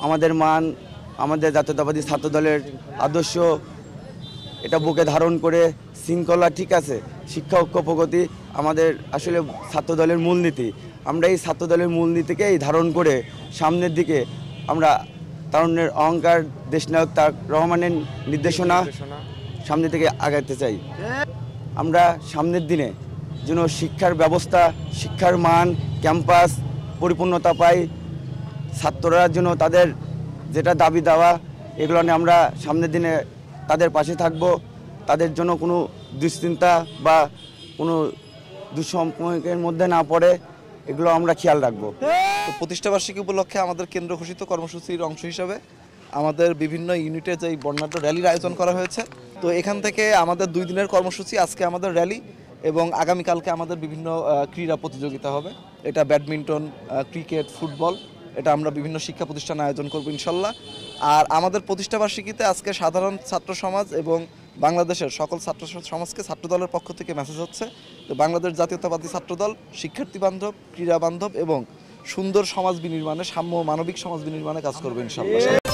আমাদের মান, আমাদের জাতীয়তাবাদী ছাত্রদলের আদর্শ এটা বুকে ধারণ করে শৃঙ্খলা ঠিক আছে, শিক্ষা ঐক্য প্রগতি আমাদের আসলে ছাত্রদলের মূলনীতি। আমরা এই ছাত্রদলের মূলনীতিকেই ধারণ করে সামনের দিকে আমরা তারুণ্যের অহংকার দেশনায়ক তারেক রহমানের নির্দেশনা সামনে থেকে আগাতে চাই। আমরা সামনের দিনে যেন শিক্ষার ব্যবস্থা, শিক্ষার মান, ক্যাম্পাস পরিপূর্ণতা পায়, ছাত্ররা যেন তাদের যেটা দাবি দেওয়া এগুলো নিয়ে আমরা সামনের দিনে তাদের পাশে থাকব। তাদের জন্য কোনো দুশ্চিন্তা বা কোনো দুঃসম্পর্কের মধ্যে না পড়ে, এগুলো আমরা খেয়াল রাখবো। তো প্রতিষ্ঠাবার্ষিকী উপলক্ষে আমাদের কেন্দ্র ঘোষিত কর্মসূচির অংশ হিসাবে আমাদের বিভিন্ন ইউনিটে যেই বর্ণাঢ্য র্যালির আয়োজন করা হয়েছে। তো এখান থেকে আমাদের 2 দিনের কর্মসূচি, আজকে আমাদের র্যালি এবং আগামীকালকে আমাদের বিভিন্ন ক্রীড়া প্রতিযোগিতা হবে। এটা ব্যাডমিন্টন, ক্রিকেট, ফুটবল, এটা আমরা বিভিন্ন শিক্ষা প্রতিষ্ঠানে আয়োজন করব ইনশাল্লাহ। আর আমাদের প্রতিষ্ঠাবার্ষিকীতে আজকে সাধারণ ছাত্র সমাজ এবং বাংলাদেশের সকল ছাত্র সমাজকে ছাত্রদলের পক্ষ থেকে মেসেজ হচ্ছে তো বাংলাদেশ জাতীয়তাবাদী ছাত্রদল শিক্ষার্থী বান্ধব, ক্রীড়া বান্ধব এবং সুন্দর সমাজ বিনির্মাণে, সাম্য মানবিক সমাজ বিনির্মাণে কাজ করবে ইনশাল্লাহ।